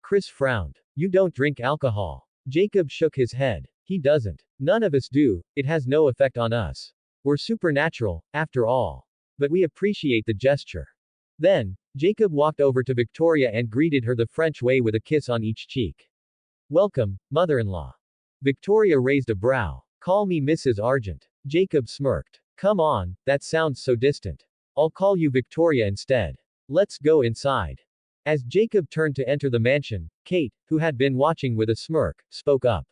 Chris frowned. You don't drink alcohol. Jacob shook his head. He doesn't. None of us do, it has no effect on us. We're supernatural, after all. But we appreciate the gesture. Then, Jacob walked over to Victoria and greeted her the French way with a kiss on each cheek. Welcome, mother-in-law. Victoria raised a brow. Call me Mrs. Argent. Jacob smirked. Come on, that sounds so distant. I'll call you Victoria instead. Let's go inside. As Jacob turned to enter the mansion, Kate, who had been watching with a smirk, spoke up.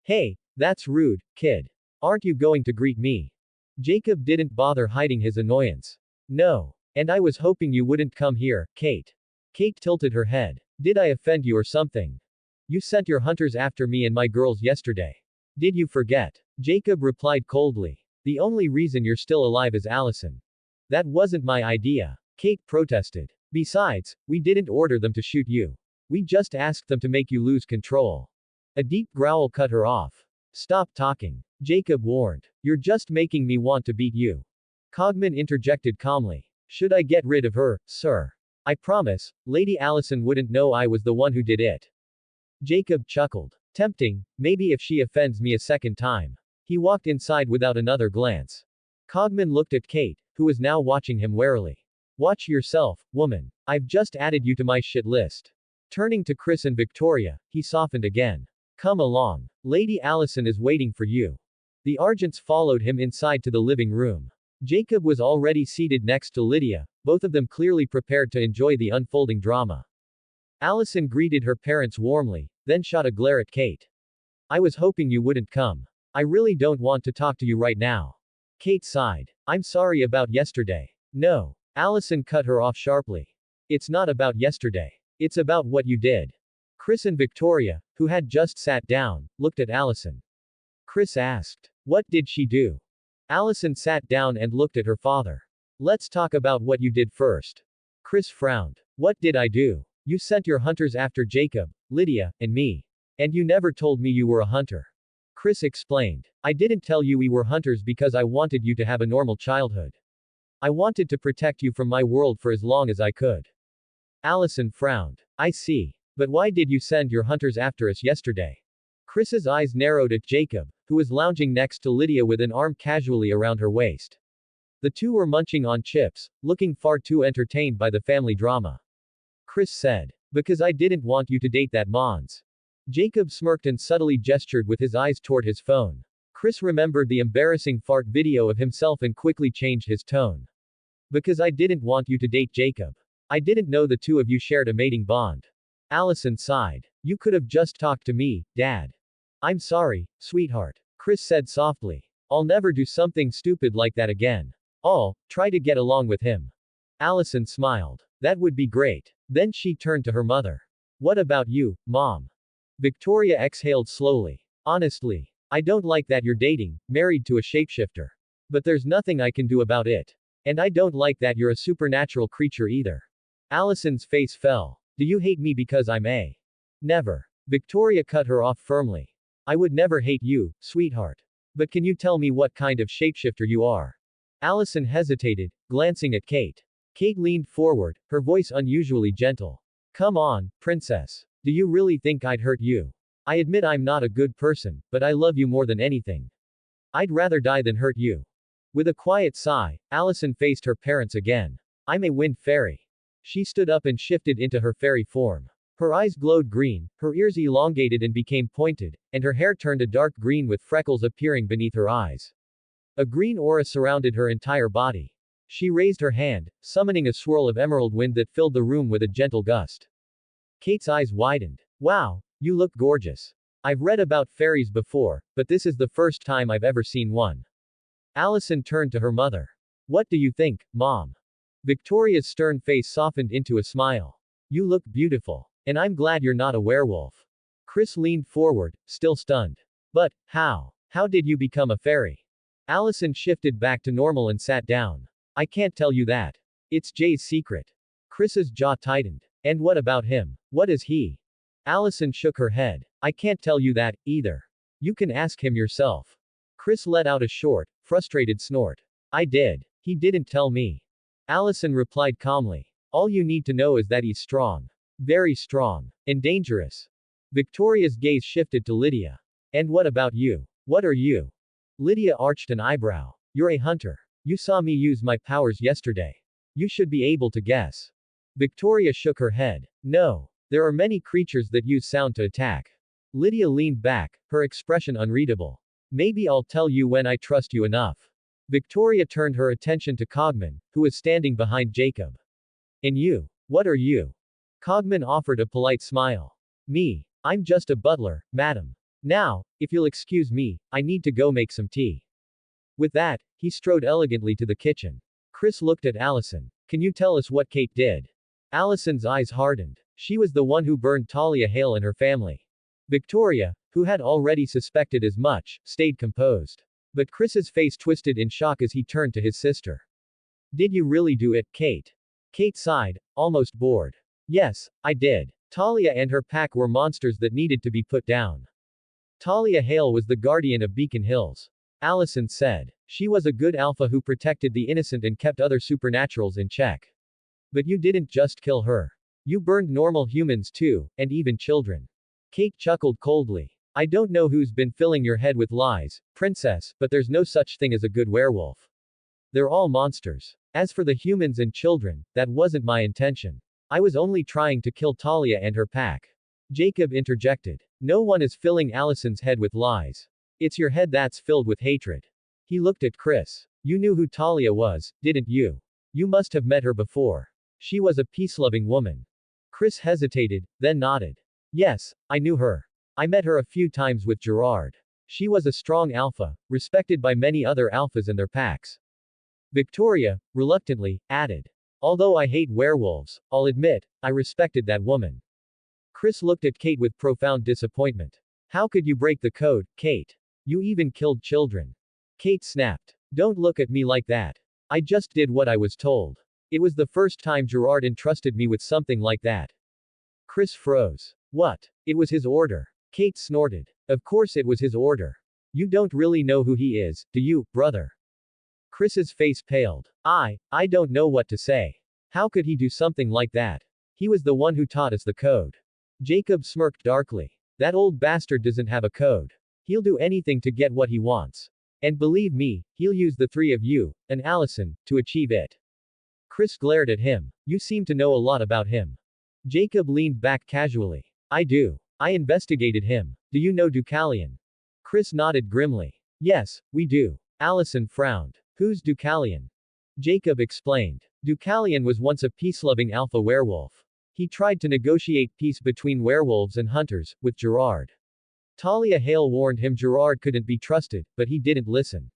Hey, that's rude, kid. Aren't you going to greet me? Jacob didn't bother hiding his annoyance. No. And I was hoping you wouldn't come here, Kate. Kate tilted her head. Did I offend you or something? You sent your hunters after me and my girls yesterday. Did you forget? Jacob replied coldly. The only reason you're still alive is Allison. That wasn't my idea. Kate protested. Besides, we didn't order them to shoot you. We just asked them to make you lose control. A deep growl cut her off. Stop talking. Jacob warned. You're just making me want to beat you. Cogman interjected calmly. Should I get rid of her, sir? I promise, Lady Allison wouldn't know I was the one who did it. Jacob chuckled. Tempting, maybe if she offends me a second time. He walked inside without another glance. Cogman looked at Kate, who was now watching him warily. Watch yourself, woman. I've just added you to my shit list. Turning to Chris and Victoria, he softened again. Come along. Lady Allison is waiting for you. The Argents followed him inside to the living room. Jacob was already seated next to Lydia, both of them clearly prepared to enjoy the unfolding drama. Allison greeted her parents warmly, then shot a glare at Kate. I was hoping you wouldn't come. I really don't want to talk to you right now. Kate sighed. I'm sorry about yesterday. No. Allison cut her off sharply. It's not about yesterday. It's about what you did. Chris and Victoria, who had just sat down, looked at Allison. Chris asked, what did she do? Allison sat down and looked at her father. Let's talk about what you did first. Chris frowned. What did I do? You sent your hunters after Jacob, Lydia, and me. And you never told me you were a hunter. Chris explained. I didn't tell you we were hunters because I wanted you to have a normal childhood. I wanted to protect you from my world for as long as I could. Allison frowned. I see. But why did you send your hunters after us yesterday? Chris's eyes narrowed at Jacob, who was lounging next to Lydia with an arm casually around her waist. The two were munching on chips, looking far too entertained by the family drama. Chris said. Because I didn't want you to date that Mons. Jacob smirked and subtly gestured with his eyes toward his phone. Chris remembered the embarrassing fart video of himself and quickly changed his tone. Because I didn't want you to date Jacob. I didn't know the two of you shared a mating bond. Allison sighed. You could have just talked to me, Dad. I'm sorry, sweetheart. Chris said softly. I'll never do something stupid like that again. I'll try to get along with him. Allison smiled. That would be great. Then she turned to her mother. What about you, Mom? Victoria exhaled slowly. Honestly, I don't like that you're dating, married to a shapeshifter. But there's nothing I can do about it. And I don't like that you're a supernatural creature either. Allison's face fell. Do you hate me because I'm a? Never. Victoria cut her off firmly. I would never hate you, sweetheart. But can you tell me what kind of shapeshifter you are? Allison hesitated, glancing at Kate. Kate leaned forward, her voice unusually gentle. Come on, princess. Do you really think I'd hurt you? I admit I'm not a good person, but I love you more than anything. I'd rather die than hurt you. With a quiet sigh, Allison faced her parents again. I'm a wind fairy. She stood up and shifted into her fairy form. Her eyes glowed green, her ears elongated and became pointed, and her hair turned a dark green with freckles appearing beneath her eyes. A green aura surrounded her entire body. She raised her hand, summoning a swirl of emerald wind that filled the room with a gentle gust. Kate's eyes widened. Wow, you look gorgeous. I've read about fairies before, but this is the first time I've ever seen one. Allison turned to her mother. What do you think, Mom? Victoria's stern face softened into a smile. You look beautiful. And I'm glad you're not a werewolf. Chris leaned forward, still stunned. But, how? How did you become a fairy? Allison shifted back to normal and sat down. I can't tell you that. It's Jay's secret. Chris's jaw tightened. And what about him? What is he? Allison shook her head. I can't tell you that, either. You can ask him yourself. Chris let out a short, frustrated snort. I did. He didn't tell me. Allison replied calmly. All you need to know is that he's strong. Very strong. And dangerous. Victoria's gaze shifted to Lydia. And what about you? What are you? Lydia arched an eyebrow. You're a hunter. You saw me use my powers yesterday. You should be able to guess. Victoria shook her head. No. There are many creatures that use sound to attack. Lydia leaned back, her expression unreadable. Maybe I'll tell you when I trust you enough. Victoria turned her attention to Cogman, who was standing behind Jacob. And you? What are you? Cogman offered a polite smile. Me. I'm just a butler, madam. Now, if you'll excuse me, I need to go make some tea. With that, he strode elegantly to the kitchen. Chris looked at Allison. Can you tell us what Kate did? Allison's eyes hardened. She was the one who burned Talia Hale and her family. Victoria, who had already suspected as much, stayed composed. But Chris's face twisted in shock as he turned to his sister. Did you really do it, Kate? Kate sighed, almost bored. Yes, I did. Talia and her pack were monsters that needed to be put down. Talia Hale was the guardian of Beacon Hills. Allison said. She was a good alpha who protected the innocent and kept other supernaturals in check. But you didn't just kill her. You burned normal humans too, and even children. Kate chuckled coldly. I don't know who's been filling your head with lies, princess, but there's no such thing as a good werewolf. They're all monsters. As for the humans and children, that wasn't my intention. I was only trying to kill Talia and her pack. Jacob interjected. No one is filling Allison's head with lies. It's your head that's filled with hatred. He looked at Chris. You knew who Talia was, didn't you? You must have met her before. She was a peace-loving woman. Chris hesitated, then nodded. Yes, I knew her. I met her a few times with Gerard. She was a strong alpha, respected by many other alphas and their packs. Victoria, reluctantly, added. Although I hate werewolves, I'll admit, I respected that woman. Chris looked at Kate with profound disappointment. How could you break the code, Kate? You even killed children. Kate snapped. Don't look at me like that. I just did what I was told. It was the first time Gerard entrusted me with something like that. Chris froze. What? It was his order. Kate snorted. Of course it was his order. You don't really know who he is, do you, brother? Chris's face paled. I don't know what to say. How could he do something like that? He was the one who taught us the code. Jacob smirked darkly. That old bastard doesn't have a code. He'll do anything to get what he wants. And believe me, he'll use the three of you, and Allison, to achieve it. Chris glared at him. You seem to know a lot about him. Jacob leaned back casually. I do. I investigated him. Do you know Deucalion? Chris nodded grimly. Yes, we do. Allison frowned. Who's Deucalion? Jacob explained. Deucalion was once a peace-loving alpha werewolf. He tried to negotiate peace between werewolves and hunters, with Gerard. Talia Hale warned him Gerard couldn't be trusted, but he didn't listen.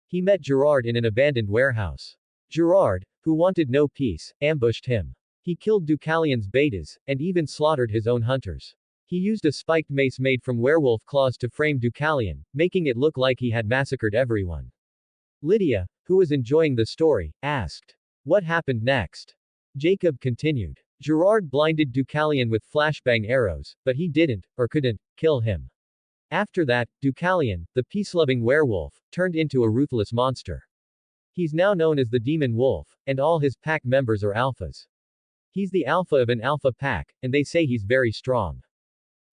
He met Gerard in an abandoned warehouse. Gerard, who wanted no peace, ambushed him. He killed Deucalion's betas, and even slaughtered his own hunters. He used a spiked mace made from werewolf claws to frame Deucalion, making it look like he had massacred everyone. Lydia, who was enjoying the story, asked, "What happened next?" Jacob continued. Gerard blinded Deucalion with flashbang arrows, but he didn't, or couldn't, kill him. After that, Deucalion, the peace-loving werewolf, turned into a ruthless monster. He's now known as the Demon Wolf, and all his pack members are alphas. He's the alpha of an alpha pack, and they say he's very strong.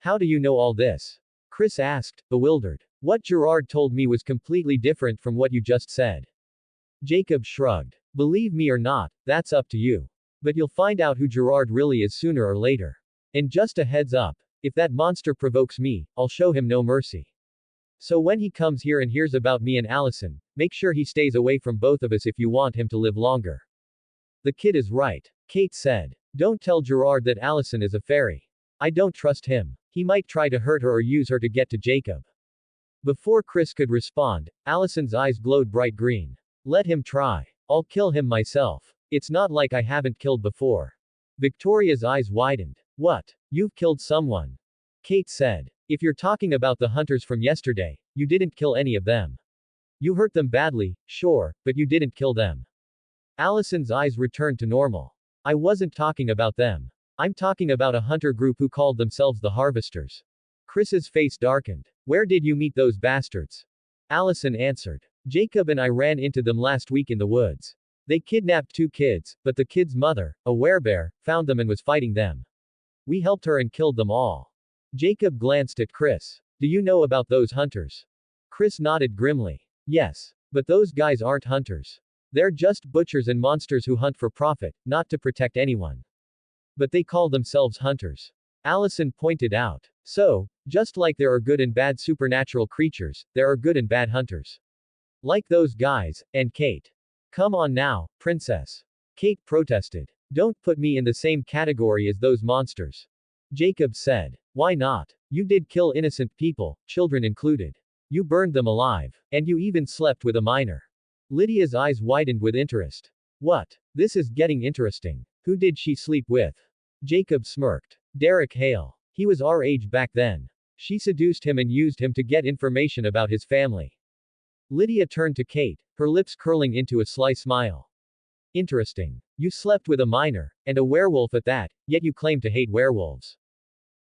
How do you know all this? Chris asked, bewildered. What Gerard told me was completely different from what you just said. Jacob shrugged. Believe me or not, that's up to you. But you'll find out who Gerard really is sooner or later. And just a heads up, if that monster provokes me, I'll show him no mercy. So when he comes here and hears about me and Allison, make sure he stays away from both of us if you want him to live longer. The kid is right. Kate said. Don't tell Gerard that Allison is a fairy. I don't trust him. He might try to hurt her or use her to get to Jacob. Before Chris could respond, Allison's eyes glowed bright green. Let him try. I'll kill him myself. It's not like I haven't killed before. Victoria's eyes widened. What? You've killed someone? Kate said. If you're talking about the hunters from yesterday, you didn't kill any of them. You hurt them badly, sure, but you didn't kill them. Allison's eyes returned to normal. I wasn't talking about them. I'm talking about a hunter group who called themselves the Harvesters. Chris's face darkened. Where did you meet those bastards? Allison answered. Jacob and I ran into them last week in the woods. They kidnapped 2 kids, but the kids' mother, a werebear, found them and was fighting them. We helped her and killed them all. Jacob glanced at Chris. Do you know about those hunters? Chris nodded grimly. Yes. But those guys aren't hunters. They're just butchers and monsters who hunt for profit, not to protect anyone. But they call themselves hunters. Allison pointed out. So, just like there are good and bad supernatural creatures, there are good and bad hunters. Like those guys, and Kate. Come on now, princess. Kate protested. Don't put me in the same category as those monsters. Jacob said. Why not? You did kill innocent people, children included. You burned them alive. And you even slept with a minor. Lydia's eyes widened with interest. What? This is getting interesting. Who did she sleep with? Jacob smirked. Derek Hale. He was our age back then. She seduced him and used him to get information about his family. Lydia turned to Kate, her lips curling into a sly smile. Interesting. You slept with a minor, and a werewolf at that, yet you claim to hate werewolves.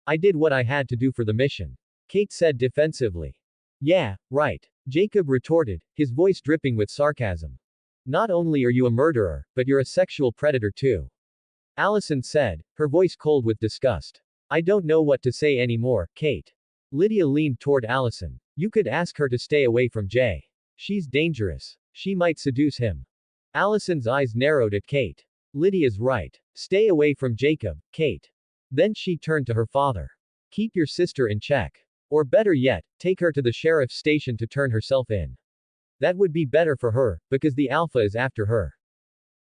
I did what I had to do for the mission. Kate said defensively. Yeah, right. Jacob retorted, his voice dripping with sarcasm. Not only are you a murderer, but you're a sexual predator too. Allison said, her voice cold with disgust. I don't know what to say anymore, Kate. Lydia leaned toward Allison. You could ask her to stay away from Jay. She's dangerous. She might seduce him. Allison's eyes narrowed at Kate. Lydia's right. Stay away from Jacob, Kate. Then she turned to her father. Keep your sister in check. Or better yet, take her to the sheriff's station to turn herself in. That would be better for her, because the Alpha is after her.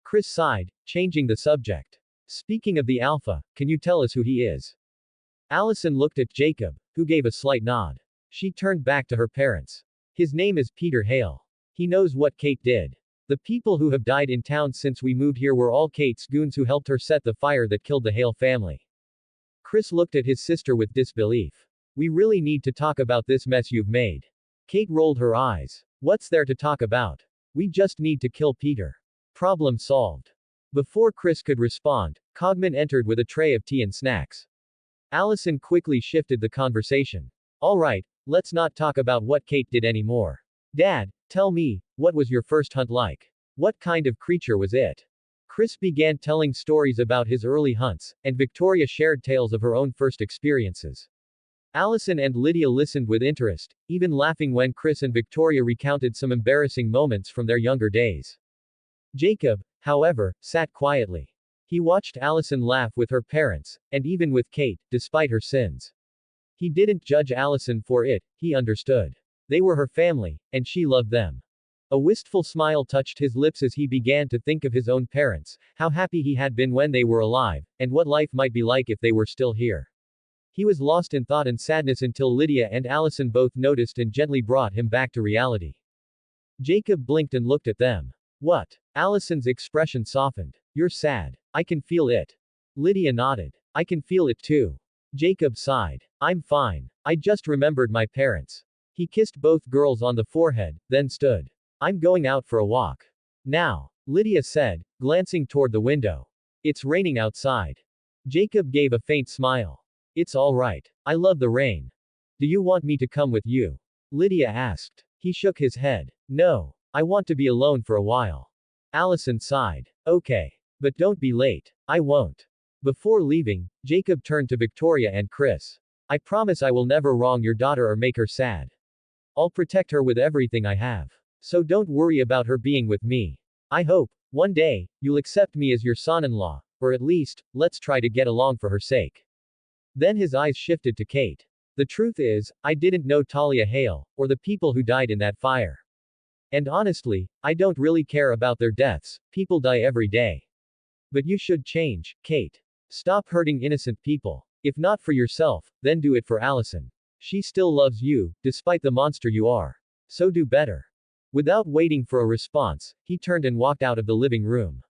Chris sighed, changing the subject. Speaking of the Alpha, can you tell us who he is? Allison looked at Jacob, who gave a slight nod. She turned back to her parents. His name is Peter Hale. He knows what Kate did. The people who have died in town since we moved here were all Kate's goons who helped her set the fire that killed the Hale family. Chris looked at his sister with disbelief. We really need to talk about this mess you've made. Kate rolled her eyes. What's there to talk about? We just need to kill Peter. Problem solved. Before Chris could respond, Cogman entered with a tray of tea and snacks. Allison quickly shifted the conversation. Alright, let's not talk about what Kate did anymore. Dad, tell me, what was your first hunt like? What kind of creature was it? Chris began telling stories about his early hunts, and Victoria shared tales of her own first experiences. Allison and Lydia listened with interest, even laughing when Chris and Victoria recounted some embarrassing moments from their younger days. Jacob, however, sat quietly. He watched Allison laugh with her parents, and even with Kate, despite her sins. He didn't judge Allison for it, he understood. They were her family, and she loved them. A wistful smile touched his lips as he began to think of his own parents, how happy he had been when they were alive, and what life might be like if they were still here. He was lost in thought and sadness until Lydia and Allison both noticed and gently brought him back to reality. Jacob blinked and looked at them. What? Allison's expression softened. You're sad. I can feel it. Lydia nodded. I can feel it too. Jacob sighed. I'm fine. I just remembered my parents. He kissed both girls on the forehead, then stood. I'm going out for a walk. Now, Lydia said, glancing toward the window. It's raining outside. Jacob gave a faint smile. It's all right. I love the rain. Do you want me to come with you? Lydia asked. He shook his head. No. I want to be alone for a while. Allison sighed. Okay. But don't be late. I won't. Before leaving, Jacob turned to Victoria and Chris. I promise I will never wrong your daughter or make her sad. I'll protect her with everything I have. So don't worry about her being with me. I hope, one day, you'll accept me as your son-in-law, or at least, let's try to get along for her sake. Then his eyes shifted to Kate. The truth is, I didn't know Talia Hale, or the people who died in that fire. And honestly, I don't really care about their deaths, people die every day. But you should change, Kate. Stop hurting innocent people. If not for yourself, then do it for Allison. She still loves you, despite the monster you are. So do better. Without waiting for a response, he turned and walked out of the living room.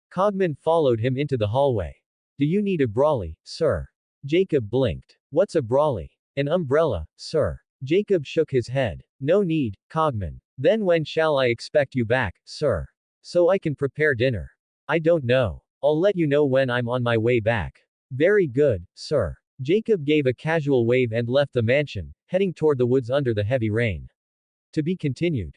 Cogman followed him into the hallway. Do you need a brolly, sir? Jacob blinked. What's a brolly? An umbrella, sir. Jacob shook his head. No need, Cogman. Then when shall I expect you back, sir? So I can prepare dinner. I don't know. I'll let you know when I'm on my way back. Very good, sir. Jacob gave a casual wave and left the mansion, heading toward the woods under the heavy rain. To be continued.